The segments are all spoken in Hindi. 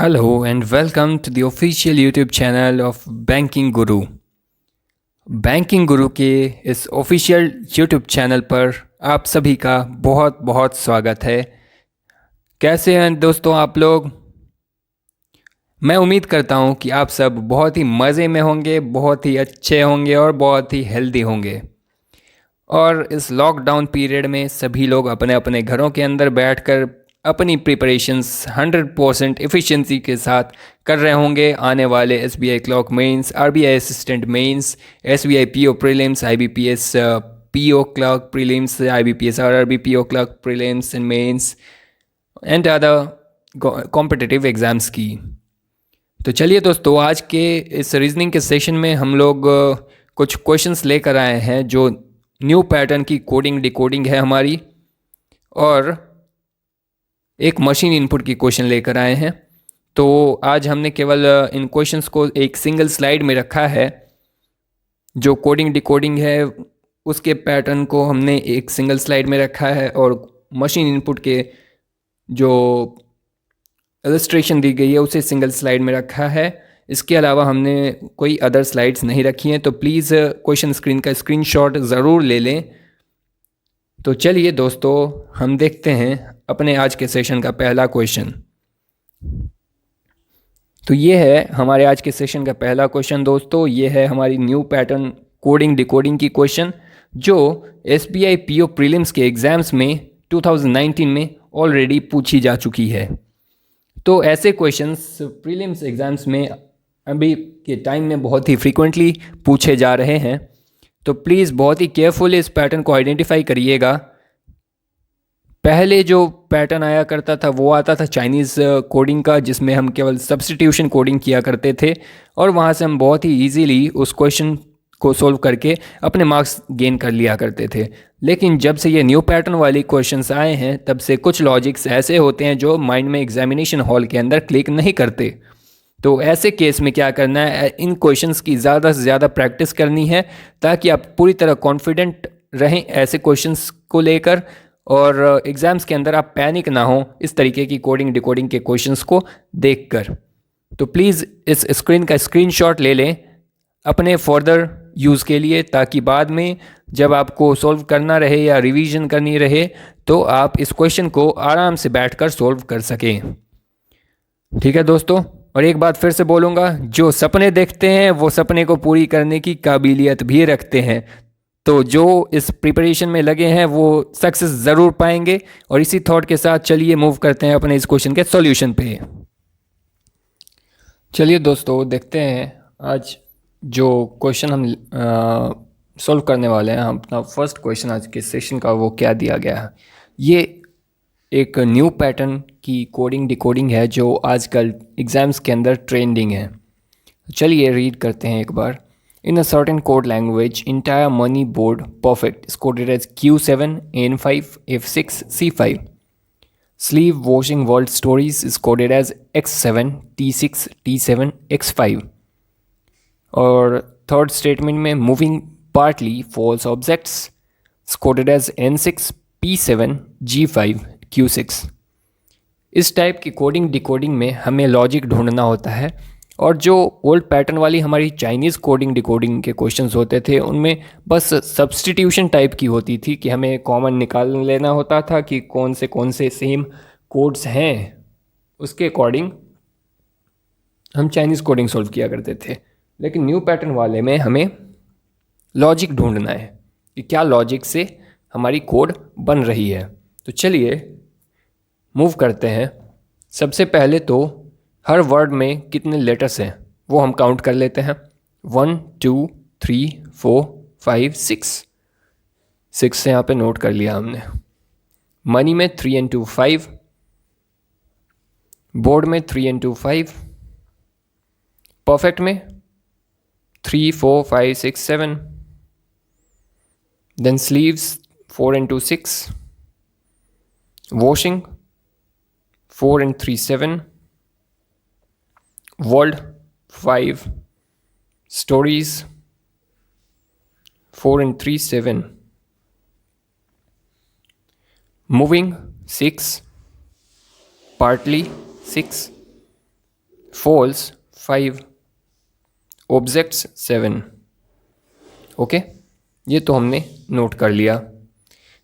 Hello and welcome to the official YouTube channel of Banking Guru। Banking गुरु के इस ऑफिशियल यूट्यूब चैनल पर आप सभी का बहुत बहुत स्वागत है। कैसे हैं दोस्तों आप लोग? मैं उम्मीद करता हूं कि आप सब बहुत ही मज़े में होंगे, बहुत ही अच्छे होंगे और बहुत ही हेल्दी होंगे। और इस लॉकडाउन पीरियड में सभी लोग अपने अपने घरों के अंदर बैठकर अपनी प्रिपरेशंस 100% एफिशिएंसी के साथ कर रहे होंगे आने वाले SBI clerk mains, RBI assistant mains, SBI PO prelims, IBPS PO clerk prelims, IBPS RRB PO clerk prelims and mains and other competitive exams की। तो चलिए दोस्तों, आज के इस रीजनिंग के सेशन में हम लोग कुछ क्वेश्चंस लेकर आए हैं जो न्यू पैटर्न की कोडिंग डिकोडिंग है हमारी, और एक मशीन इनपुट की क्वेश्चन लेकर आए हैं। तो आज हमने केवल इन क्वेश्चंस को एक सिंगल स्लाइड में रखा है। जो कोडिंग डिकोडिंग है उसके पैटर्न को हमने एक सिंगल स्लाइड में रखा है, और मशीन इनपुट के जो इलस्ट्रेशन दी गई है उसे सिंगल स्लाइड में रखा है। इसके अलावा हमने कोई अदर स्लाइड्स नहीं रखी हैं। तो प्लीज़ क्वेश्चन स्क्रीन का स्क्रीनशॉट ज़रूर ले लें। तो चलिए दोस्तों, हम देखते हैं अपने आज के सेशन का पहला क्वेश्चन। तो ये है हमारे आज के सेशन का पहला क्वेश्चन दोस्तों। ये है हमारी न्यू पैटर्न कोडिंग डिकोडिंग की क्वेश्चन, जो एसबीआई पीओ प्रीलिम्स के एग्ज़ाम्स में 2019 में ऑलरेडी पूछी जा चुकी है। तो ऐसे क्वेश्चंस प्रीलिम्स एग्ज़ाम्स में अभी के टाइम में बहुत ही फ्रीक्वेंटली पूछे जा रहे हैं। तो प्लीज़ बहुत ही केयरफुली इस पैटर्न को आइडेंटिफाई करिएगा। पहले जो पैटर्न आया करता था वो आता था चाइनीज़ कोडिंग का, जिसमें हम केवल सब्स्टिट्यूशन कोडिंग किया करते थे, और वहाँ से हम बहुत ही ईजीली उस क्वेश्चन को सोल्व करके अपने मार्क्स गेन कर लिया करते थे। लेकिन जब से ये न्यू पैटर्न वाली क्वेश्चंस आए हैं, तब से कुछ लॉजिक्स ऐसे होते हैं जो माइंड में एग्जामिनेशन हॉल के अंदर क्लिक नहीं करते। तो ऐसे केस में क्या करना है, इन क्वेश्चंस की ज़्यादा से ज़्यादा प्रैक्टिस करनी है, ताकि आप पूरी तरह कॉन्फिडेंट रहें ऐसे क्वेश्चंस को लेकर, और एग्ज़ाम्स के अंदर आप पैनिक ना हो इस तरीके की कोडिंग डिकोडिंग के क्वेश्चंस को देखकर। तो प्लीज़ इस स्क्रीन का स्क्रीनशॉट ले लें अपने फर्दर यूज़ के लिए, ताकि बाद में जब आपको सॉल्व करना रहे या रिवीजन करनी रहे तो आप इस क्वेश्चन को आराम से बैठकर सॉल्व कर सकें। ठीक है दोस्तों, और एक बात फिर से बोलूँगा, जो सपने देखते हैं वो सपने को पूरी करने की काबिलियत भी रखते हैं। तो जो इस प्रिपरेशन में लगे हैं वो सक्सेस ज़रूर पाएंगे। और इसी थॉट के साथ चलिए मूव करते हैं अपने इस क्वेश्चन के सॉल्यूशन पे। चलिए दोस्तों, देखते हैं आज जो क्वेश्चन हम सॉल्व करने वाले हैं। हम अपना फर्स्ट क्वेश्चन आज के सेशन का वो क्या दिया गया है। ये एक न्यू पैटर्न की कोडिंग डिकोडिंग है जो आजकल एग्ज़ाम्स के अंदर ट्रेंडिंग है। चलिए रीड करते हैं एक बार। In a certain code language, entire money board perfect is coded as Q7, N5, F6, C5. Sleeve washing world stories is coded as X7, T6, T7, X5. और थर्ड स्टेटमेंट में moving partly false objects is coded as N6, P7, G5, Q6. इस टाइप की कोडिंग डिकोडिंग में हमें लॉजिक ढूंढना होता है, और जो ओल्ड पैटर्न वाली हमारी चाइनीज़ कोडिंग डिकोडिंग के क्वेश्चंस होते थे उनमें बस सब्स्टिट्यूशन टाइप की होती थी कि हमें कॉमन निकाल लेना होता था कि कौन से सेम कोड्स हैं, उसके अकॉर्डिंग हम चाइनीज़ कोडिंग सॉल्व किया करते थे। लेकिन न्यू पैटर्न वाले में हमें लॉजिक ढूंढना है कि क्या लॉजिक से हमारी कोड बन रही है। तो चलिए मूव करते हैं। सबसे पहले तो हर वर्ड में कितने लेटर्स हैं वो हम काउंट कर लेते हैं। 1 2 3 4 5 6 से यहाँ पे नोट कर लिया हमने। मनी में 3 and 2 5, बोर्ड में 3 and 2 5, परफेक्ट में 3 4 5 6 7, then sleeves 4 and 2 6, washing 4 and 3 7, world 5, stories 4 and 3 7, moving 6, partly 6, false 5, objects 7। Okay, ये तो हमने नोट कर लिया।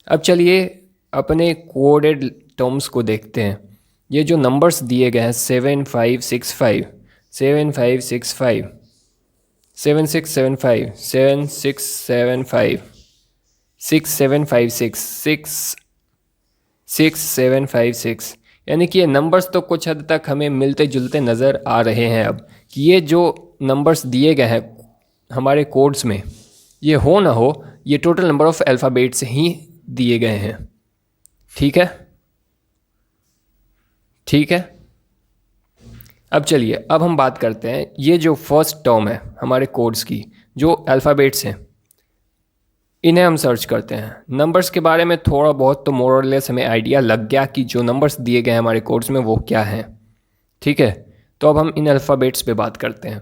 अब चलिए अपने कोडेड टर्म्स को देखते हैं। ये जो नंबर्स दिए गए हैं 7565, 7565, 7675, 7675, 6756, 6756, यानी कि ये नंबर्स तो कुछ हद तक हमें मिलते जुलते नज़र आ रहे हैं। अब कि ये जो नंबर्स दिए गए हैं हमारे कोड्स में, ये हो ना हो, ये टोटल नंबर ऑफ अल्फ़ाबेट्स ही दिए गए हैं। ठीक है, ठीक है। अब चलिए, अब हम बात करते हैं ये जो फर्स्ट टर्म है हमारे कोड्स की, जो अल्फ़ाबेट्स हैं, इन्हें हम सर्च करते हैं। नंबर्स के बारे में थोड़ा बहुत तो मोर और लेस हमें आइडिया लग गया कि जो नंबर्स दिए गए हैं हमारे कोड्स में वो क्या हैं। ठीक है, तो अब हम इन अल्फ़ाबेट्स पे बात करते हैं।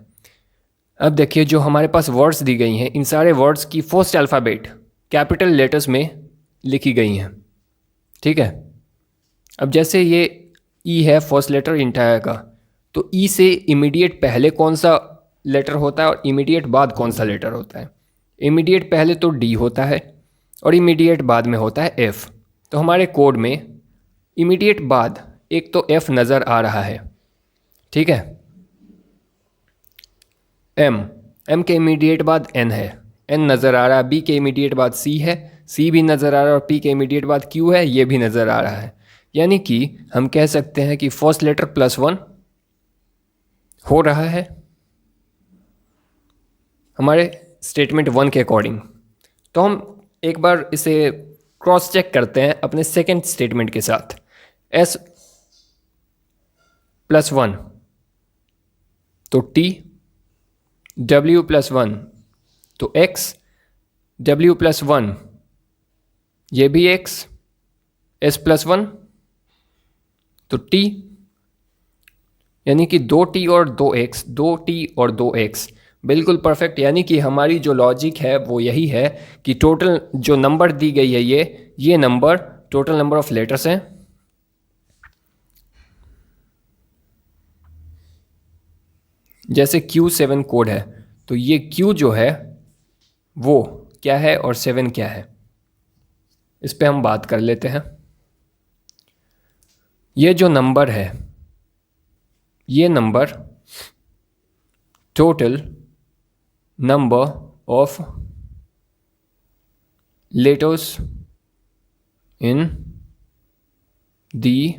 अब देखिए, जो हमारे पास वर्ड्स दी गई हैं, इन सारे वर्ड्स की फर्स्ट अल्फ़ाबेट कैपिटल लेटर्स में लिखी गई हैं। ठीक है, अब जैसे ये ई है फर्स्ट लेटर इंटायर का, तो ई से इमीडिएट पहले कौन सा लेटर होता है और इमीडिएट बाद कौन सा लेटर होता है? इमीडिएट पहले तो डी होता है और इमीडिएट बाद में होता है एफ़। तो हमारे कोड में इमीडिएट बाद एक तो एफ़ नज़र आ रहा है। ठीक है, एम के इमीडिएट बाद एन है, एन नज़र आ रहा है। बी के इमीडिएट बाद सी है, सी भी नज़र आ रहा है। और पी के इमीडिएट बाद क्यू है, ये भी नज़र आ रहा है। यानी कि हम कह सकते हैं कि फर्स्ट लेटर +1 हो रहा है हमारे स्टेटमेंट 1 के अकॉर्डिंग। तो हम एक बार इसे क्रॉस चेक करते हैं अपने सेकेंड स्टेटमेंट के साथ। S+1 तो T, W+1 तो X, W+1 ये भी X, S+1 तो T, यानी कि 2T और 2X, 2T और 2X, बिल्कुल परफेक्ट। यानी कि हमारी जो लॉजिक है वो यही है कि टोटल जो नंबर दी गई है ये number total number of letters हैं। जैसे Q7 कोड है, तो ये Q जो है वो क्या है और 7 क्या है, इस पे हम बात कर लेते हैं। ये जो नंबर है, ये number total number of letters in the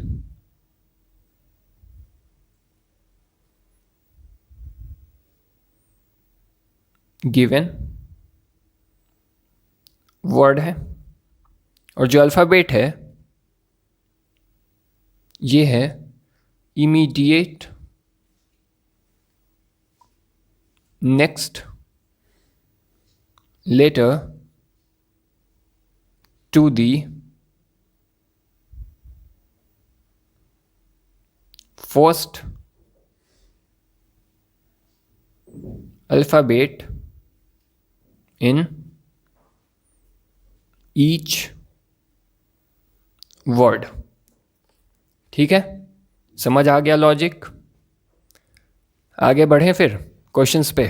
given word है। और जो अल्फ़ाबेट है ये है immediate next letter to the first alphabet in each word. ठीक है, समझ आ गया लॉजिक? आगे बढ़ें फिर क्वेश्चंस पे।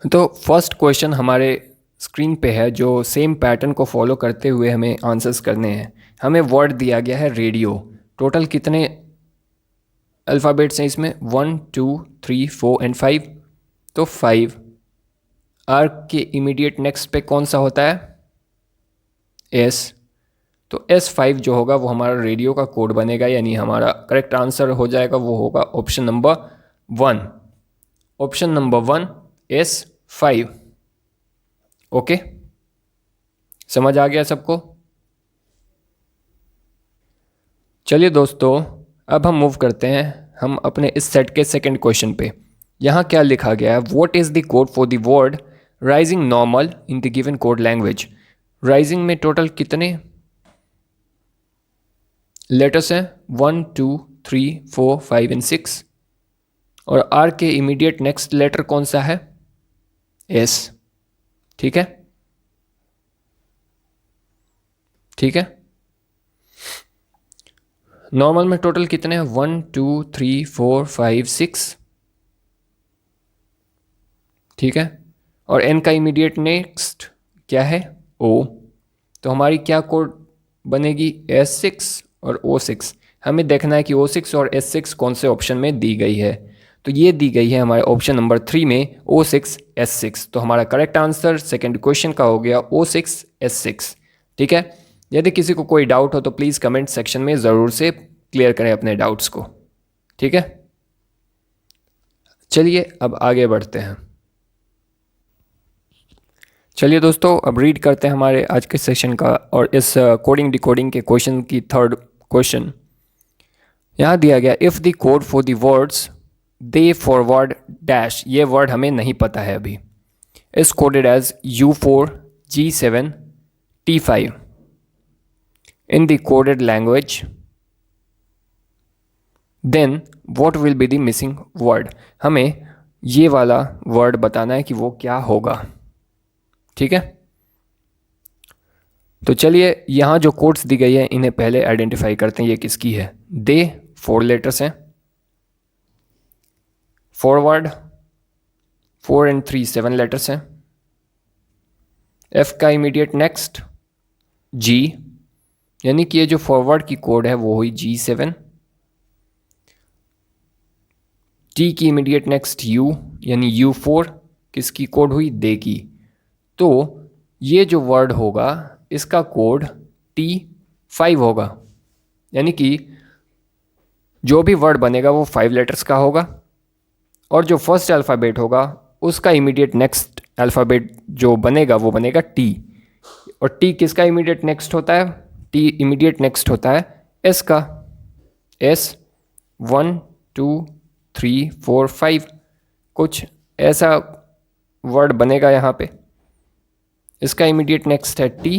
तो फर्स्ट क्वेश्चन हमारे स्क्रीन पे है, जो सेम पैटर्न को फॉलो करते हुए हमें आंसर्स करने हैं। हमें वर्ड दिया गया है रेडियो। टोटल कितने अल्फ़ाबेट्स हैं इसमें? 1 2 3 4 एंड 5, तो 5। आर के इमीडिएट नेक्स्ट पे कौन सा होता है? एस। तो S5 जो होगा वो हमारा रेडियो का कोड बनेगा, यानी हमारा करेक्ट आंसर हो जाएगा, वो होगा option number 1। Option number 1 S5। Okay, समझ आ गया सबको? चलिए दोस्तों, अब हम मूव करते हैं हम अपने इस सेट के सेकंड क्वेश्चन पे। यहाँ क्या लिखा गया है? What is the code for the word rising normal in the given code language. Rising में टोटल कितने लेटर्स हैं? 1 2 3 4 5 एंड 6। और आर के इमीडिएट नेक्स्ट लेटर कौन सा है? एस। ठीक है, ठीक है। नॉर्मल में टोटल कितने हैं? 1 2 3 4 5 6, ठीक है। और n का इमीडिएट नेक्स्ट क्या है? O। तो हमारी क्या कोड बनेगी? S6 और O6। हमें देखना है कि O6 और S6 कौन से ऑप्शन में दी गई है। तो ये दी गई है हमारे ऑप्शन नंबर 3 में O6 S6। तो हमारा करेक्ट आंसर सेकंड क्वेश्चन का हो गया O6 S6, ठीक है। यदि किसी को कोई डाउट हो तो प्लीज़ कमेंट सेक्शन में ज़रूर से क्लियर करें अपने डाउट्स को, ठीक है। चलिए अब आगे बढ़ते हैं। चलिए दोस्तों, अब रीड करते हैं हमारे आज के सेशन का और इस कोडिंग डिकोडिंग के क्वेश्चन की थर्ड क्वेश्चन। यहाँ दिया गया if the code for the words they forward dash, ये वर्ड हमें नहीं पता है अभी, is coded as U4 G7 T5 in the coded language, then what will be the missing word. हमें ये वाला वर्ड बताना है कि वो क्या होगा, ठीक है। तो चलिए यहाँ जो कोड्स दी गई है इन्हें पहले आइडेंटिफाई करते हैं ये किसकी है। दे 4 लेटर्स हैं, फॉरवर्ड 4 and 3 7 लेटर्स हैं, एफ का इमीडिएट नेक्स्ट जी, यानी कि ये जो फॉरवर्ड की कोड है वो हुई G7, टी की इमीडिएट नेक्स्ट यू यानी U4 किसकी कोड हुई? दे की। तो ये जो वर्ड होगा इसका कोड T5 होगा, यानी कि जो भी वर्ड बनेगा वो 5 लेटर्स का होगा और जो फर्स्ट अल्फ़ाबेट होगा उसका इमीडिएट नेक्स्ट अल्फ़ाबेट जो बनेगा वो बनेगा T। और T किसका इमीडिएट नेक्स्ट होता है? T इमीडिएट नेक्स्ट होता है S का। S 1 2 3 4 5 कुछ ऐसा वर्ड बनेगा यहाँ पे। इसका इमीडिएट नेक्स्ट है T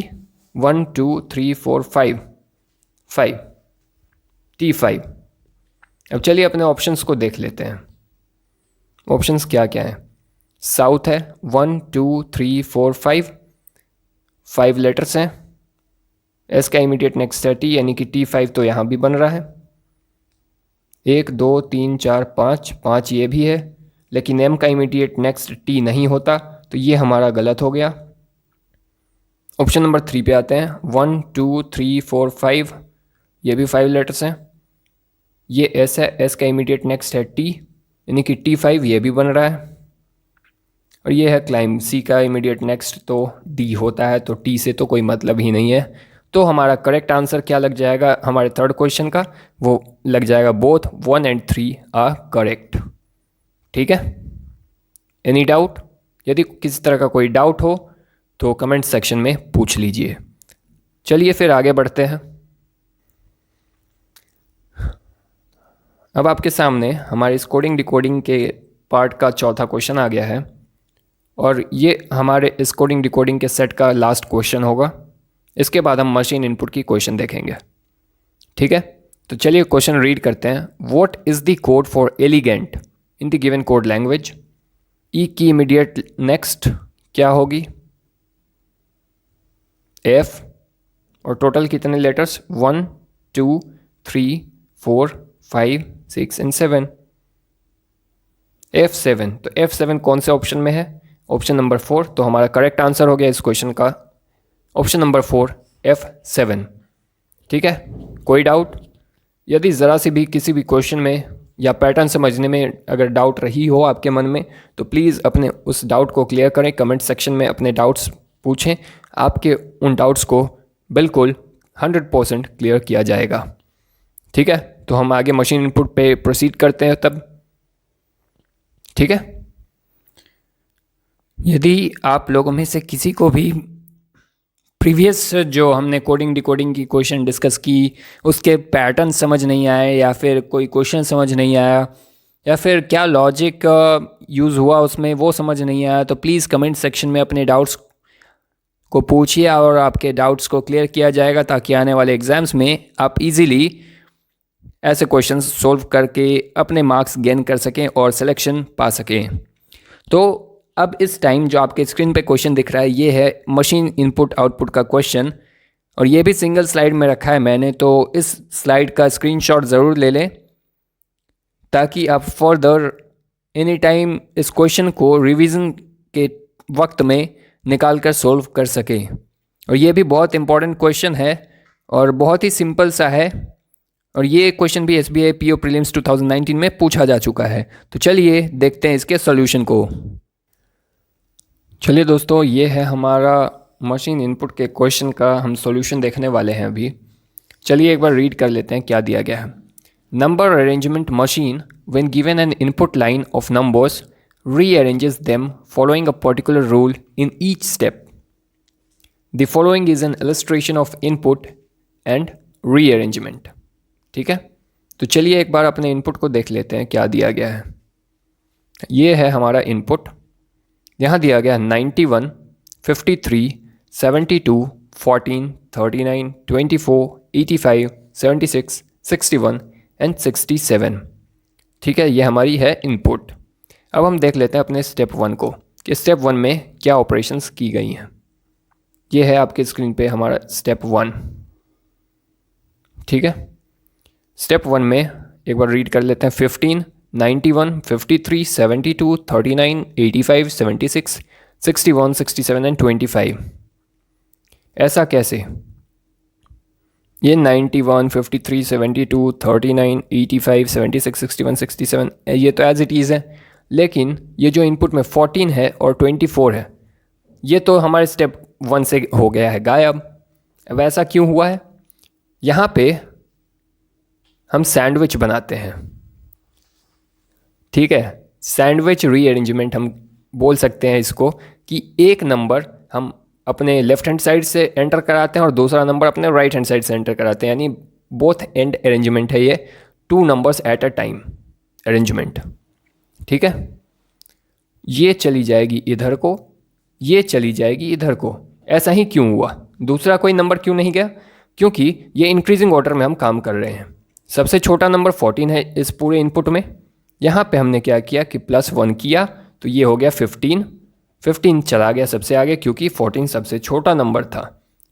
1 2 3 4 5 5 T5। अब चलिए अपने ऑप्शंस को देख लेते हैं। ऑप्शंस क्या क्या हैं? साउथ है 1 2 3 4 5 5 लेटर्स हैं, एस का इमीडिएट नेक्स्ट है T यानी कि T5 तो यहाँ भी बन रहा है। 1 2 3 4 5 5 ये भी है, लेकिन M का इमीडिएट नेक्स्ट T नहीं होता तो ये हमारा गलत हो गया। ऑप्शन नंबर 3 पे आते हैं 1 2 3 4 5, ये भी 5 लेटर्स हैं। ये S है, S का इमीडिएट नेक्स्ट है T यानी कि T5 ये भी बन रहा है। और ये है क्लाइम, C का इमीडिएट नेक्स्ट तो D होता है तो T से तो कोई मतलब ही नहीं है। तो हमारा करेक्ट आंसर क्या लग जाएगा हमारे थर्ड क्वेश्चन का? वो लग जाएगा बोथ 1 and 3 आर करेक्ट, ठीक है। Any doubt? यदि किसी तरह का कोई डाउट हो तो कमेंट सेक्शन में पूछ लीजिए। चलिए फिर आगे बढ़ते हैं। अब आपके सामने हमारे इस कोडिंग डिकोडिंग के पार्ट का चौथा क्वेश्चन आ गया है और ये हमारे इस कोडिंग डिकोडिंग के सेट का लास्ट क्वेश्चन होगा। इसके बाद हम मशीन इनपुट की क्वेश्चन देखेंगे, ठीक है। तो चलिए क्वेश्चन रीड करते हैं। What is the code for elegant in the given code language? E की इमीडिएट नेक्स्ट क्या होगी? F। और टोटल कितने लेटर्स? 1 2 3 4 5 6 and 7, F7। तो F7 कौन से ऑप्शन में है? Option number 4। तो हमारा करेक्ट आंसर हो गया इस क्वेश्चन का ऑप्शन नंबर 4 F7, ठीक है। कोई डाउट? यदि ज़रा सी भी किसी भी क्वेश्चन में या पैटर्न समझने में अगर डाउट रही हो आपके मन में तो प्लीज़ अपने उस डाउट को क्लियर करें, कमेंट सेक्शन में अपने डाउट्स पूछें। आपके उन डाउट्स को बिल्कुल 100% क्लियर किया जाएगा, ठीक है। तो हम आगे मशीन इनपुट पे प्रोसीड करते हैं तब, ठीक है। यदि आप लोगों में से किसी को भी प्रीवियस जो हमने कोडिंग डिकोडिंग की क्वेश्चन डिस्कस की उसके पैटर्न समझ नहीं आए या फिर कोई क्वेश्चन समझ नहीं आया या फिर क्या लॉजिक यूज़ हुआ उसमें वो समझ नहीं आया तो प्लीज़ कमेंट सेक्शन में अपने डाउट्स को पूछिए और आपके डाउट्स को क्लियर किया जाएगा ताकि आने वाले एग्ज़ाम्स में आप इजीली ऐसे क्वेश्चंस सॉल्व करके अपने मार्क्स गेन कर सकें और सिलेक्शन पा सकें। तो अब इस टाइम जो आपके स्क्रीन पे क्वेश्चन दिख रहा है ये है मशीन इनपुट आउटपुट का क्वेश्चन। और ये भी सिंगल स्लाइड में रखा है मैंने, तो इस स्लाइड का स्क्रीनशॉट ज़रूर ले लें ताकि आप फर्दर एनी टाइम इस क्वेश्चन को रिवीजन के वक्त में निकाल कर सोल्व कर सकें। और ये भी बहुत इंपॉर्टेंट क्वेश्चन है और बहुत ही सिंपल सा है, और ये क्वेश्चन भी SBI PO प्रीलिम्स 2019 में पूछा जा चुका है। तो चलिए देखते हैं इसके सॉल्यूशन को। चलिए दोस्तों, ये है हमारा मशीन इनपुट के क्वेश्चन का हम सॉल्यूशन देखने वाले हैं अभी। चलिए एक बार रीड कर लेते हैं क्या दिया गया है। Number arrangement machine when given an input line of numbers rearranges them following a particular rule in each step. The following is an illustration of input and rearrangement. ठीक है, तो चलिए एक बार अपने इनपुट को देख लेते हैं क्या दिया गया है। ये है हमारा इनपुट, यहाँ दिया गया 91, 53, 72, 14, 39, 24, 85, 76, 61 एंड 67। ठीक है, ये हमारी है इनपुट। अब हम देख लेते हैं अपने स्टेप 1 को कि स्टेप 1 में क्या ऑपरेशंस की गई हैं। ये है आपके स्क्रीन पे हमारा स्टेप 1। ठीक है, स्टेप 1 में एक बार रीड कर लेते हैं। 15, 91, 53, 72, 39, 85, 76, 61, 67 एंड 25। ऐसा कैसे? ये 91, 53, 72, 39, 85, 76, 61, 67 ये तो एज इट इज़ है, लेकिन ये जो इनपुट में 14 है और 24 है ये तो हमारे स्टेप 1 से हो गया है गायब। अब ऐसा क्यों हुआ है? यहाँ पे हम सैंडविच बनाते हैं। ठीक है, सैंडविच रीअरेंजमेंट हम बोल सकते हैं इसको, कि एक नंबर हम अपने लेफ्ट हैंड साइड से एंटर कराते हैं और दूसरा नंबर अपने राइट हैंड साइड से एंटर कराते हैं, यानी बोथ एंड अरेंजमेंट है ये, 2 numbers at a time arrangement. ठीक है, ये चली जाएगी इधर को, ये चली जाएगी इधर को। ऐसा ही क्यों हुआ? दूसरा कोई नंबर क्यों नहीं गया? क्योंकि ये इंक्रीजिंग ऑर्डर में हम काम कर रहे हैं। सबसे छोटा नंबर 14 है इस पूरे इनपुट में। यहाँ पे हमने क्या किया कि +1 किया तो ये हो गया 15। 15 चला गया सबसे आगे क्योंकि 14 सबसे छोटा नंबर था।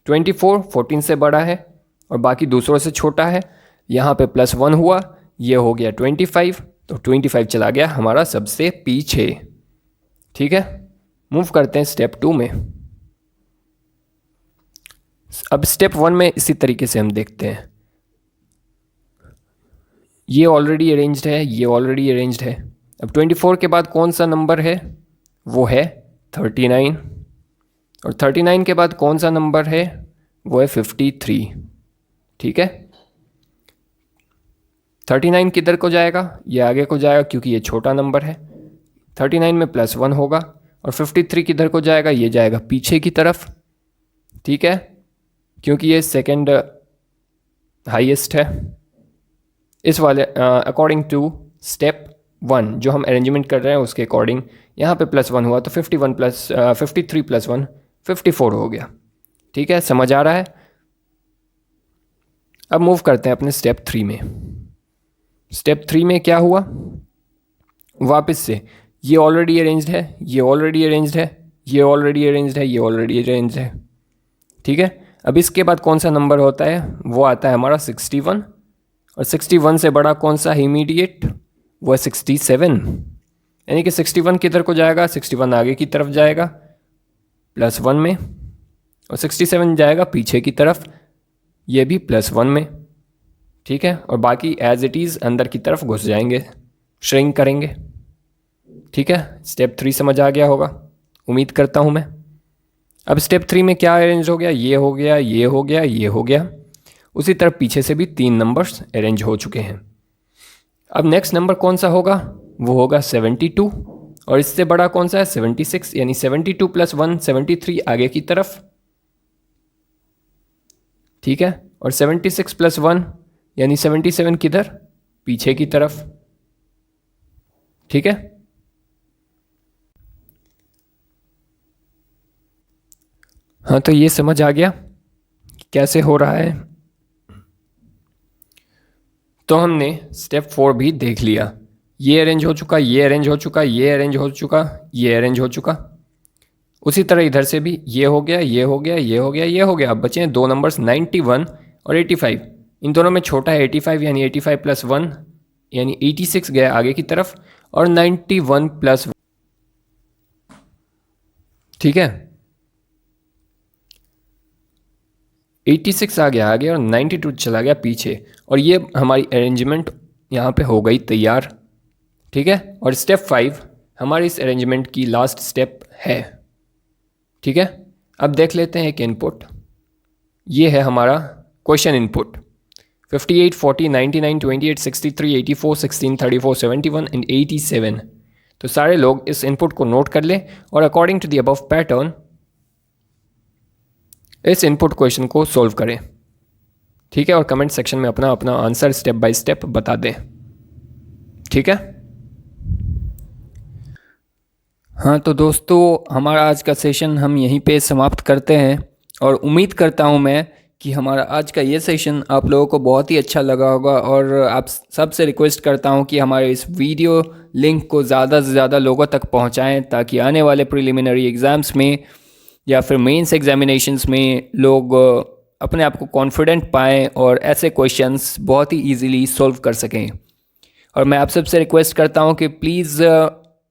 24 14 से बड़ा है और बाकी दूसरों से छोटा है। यहाँ पे +1 हुआ, ये हो गया 25, तो 25 चला गया हमारा सबसे पीछे। ठीक है, मूव करते हैं स्टेप 2 में। अब स्टेप 1 में इसी तरीके से हम देखते हैं, ये ऑलरेडी अरेंज्ड है, ये ऑलरेडी अरेंज्ड है। अब 24 के बाद कौन सा नंबर है? वो है 39, और 39 के बाद कौन सा नंबर है? वो है 53। ठीक है, 39 किधर को जाएगा? ये आगे को जाएगा क्योंकि ये छोटा नंबर है। 39 में +1 होगा, और 53 किधर को जाएगा? ये जाएगा पीछे की तरफ। ठीक है, क्योंकि ये सेकंड हाईएस्ट है। इस वाले अकॉर्डिंग टू स्टेप 1 जो हम अरेंजमेंट कर रहे हैं उसके अकॉर्डिंग यहाँ पे +1 हुआ तो 53 + 1 54 हो गया। ठीक है, समझ आ रहा है? अब मूव करते हैं अपने स्टेप 3 में। स्टेप 3 में क्या हुआ? वापस से ये ऑलरेडी अरेंज्ड है, ये ऑलरेडी अरेंज्ड है, ये ऑलरेडी अरेंज्ड है, ये ऑलरेडी अरेंज्ड है। ठीक है, अब इसके बाद कौन सा नंबर होता है? वो आता है हमारा 61, और 61 से बड़ा कौन सा है इमीडिएट? वो है 67। यानी कि 61 किधर को जाएगा? 61 आगे की तरफ जाएगा +1 में, और 67 जाएगा पीछे की तरफ, ये भी +1 में। ठीक है, और बाकी एज इट इज़ अंदर की तरफ घुस जाएंगे, श्रिंक करेंगे। ठीक है, स्टेप 3 समझ आ गया होगा, उम्मीद करता हूँ मैं। अब स्टेप 3 में क्या अरेंज हो गया? ये हो गया, ये हो गया, ये हो गया। उसी तरह पीछे से भी 3 नंबर्स अरेंज हो चुके हैं। अब नेक्स्ट नंबर कौन सा होगा? वो होगा 72, और इससे बड़ा कौन सा है? 76, यानी 72 + 1 73 आगे की तरफ। ठीक है, और 76 + 1 यानी 77 किधर? पीछे की तरफ। ठीक है, हाँ, तो ये समझ आ गया कैसे हो रहा है। तो हमने स्टेप 4 भी देख लिया, ये अरेंज हो चुका, ये अरेंज हो चुका, ये अरेंज हो चुका, ये अरेंज हो चुका। उसी तरह इधर से भी ये हो गया, ये हो गया, ये हो गया, ये हो गया। अब बचे हैं दो नंबर्स 91 और 85। इन दोनों में छोटा है 85, यानी 85 प्लस 1 यानी 86 गया आगे की तरफ, और 91 प्लस, ठीक है, 86 आ गया आगे और 92 चला गया पीछे। और ये हमारी अरेंजमेंट यहाँ पे हो गई तैयार, ठीक है। और स्टेप 5 हमारी इस अरेंजमेंट की लास्ट स्टेप है, ठीक है। अब देख लेते हैं एक इनपुट। ये है हमारा क्वेश्चन इनपुट 58, 40, 99, 28, 63, 84, 16, 34, 71 एंड 87। तो सारे लोग इस इनपुट को नोट कर लें और according to the above pattern इस इनपुट क्वेश्चन को सॉल्व करें, ठीक है। और कमेंट सेक्शन में अपना अपना आंसर स्टेप बाय स्टेप बता दें, ठीक है। हाँ तो दोस्तों, हमारा आज का सेशन हम यहीं पे समाप्त करते हैं और उम्मीद करता हूँ मैं कि हमारा आज का ये सेशन आप लोगों को बहुत ही अच्छा लगा होगा। और आप सबसे रिक्वेस्ट करता हूँ कि हमारे इस वीडियो लिंक को ज़्यादा से ज़्यादा लोगों तक पहुँचाएँ, ताकि आने वाले प्रिलिमिनरी एग्ज़ाम्स में या फिर मेंस एग्जामिनेशंस में लोग अपने आप को कॉन्फिडेंट पाएँ और ऐसे क्वेश्चंस बहुत ही ईजीली सॉल्व कर सकें। और मैं आप सबसे रिक्वेस्ट करता हूँ कि प्लीज़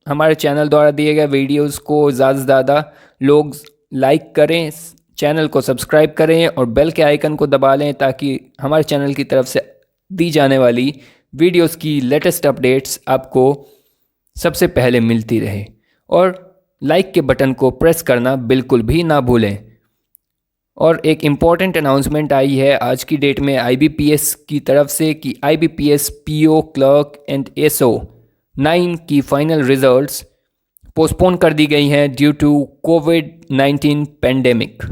हमारे चैनल द्वारा दिए गए वीडियोस को ज़्यादा से ज़्यादा लोग लाइक करें, चैनल को सब्सक्राइब करें और बेल के आइकन को दबा लें, ताकि हमारे चैनल की तरफ से दी जाने वाली वीडियोस की लेटेस्ट अपडेट्स आपको सबसे पहले मिलती रहे। और लाइक के बटन को प्रेस करना बिल्कुल भी ना भूलें। और एक इम्पॉर्टेंट अनाउंसमेंट आई है आज की डेट में IBPS की तरफ से कि IBPS PO clerk and SO 9 की फाइनल रिजल्ट्स पोस्टपोन कर दी गई हैं ड्यू टू कोविड-19 पेंडेमिक।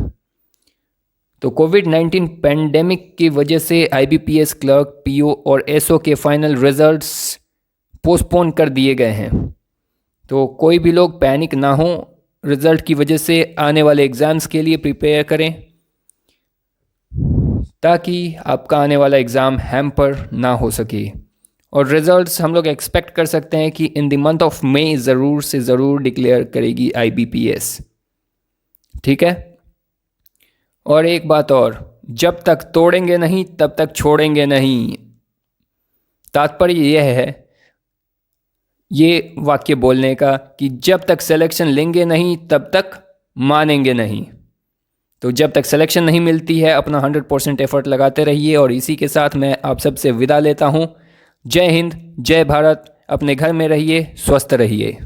तो कोविड-19 पेंडेमिक की वजह से IBPS क्लर्क, PO और SO के फाइनल रिजल्ट्स पोस्टपोन कर दिए गए हैं। तो कोई भी लोग पैनिक ना हो, रिज़ल्ट की वजह से आने वाले एग्ज़ाम्स के लिए प्रिपेयर करें, ताकि आपका आने वाला एग्ज़ाम हैम्पर ना हो सके। और रिज़ल्ट्स हम लोग एक्सपेक्ट कर सकते हैं कि इन द मंथ ऑफ मई ज़रूर से ज़रूर डिक्लेयर करेगी IBPS, ठीक है। और एक बात और, जब तक तोड़ेंगे नहीं तब तक छोड़ेंगे नहीं। तात्पर्य यह है ये वाक्य बोलने का कि जब तक सिलेक्शन लेंगे नहीं तब तक मानेंगे नहीं। तो जब तक सिलेक्शन नहीं मिलती है अपना 100% एफर्ट लगाते रहिए। और इसी के साथ मैं आप सबसे विदा लेता हूँ। जय हिंद, जय भारत। अपने घर में रहिए, स्वस्थ रहिए।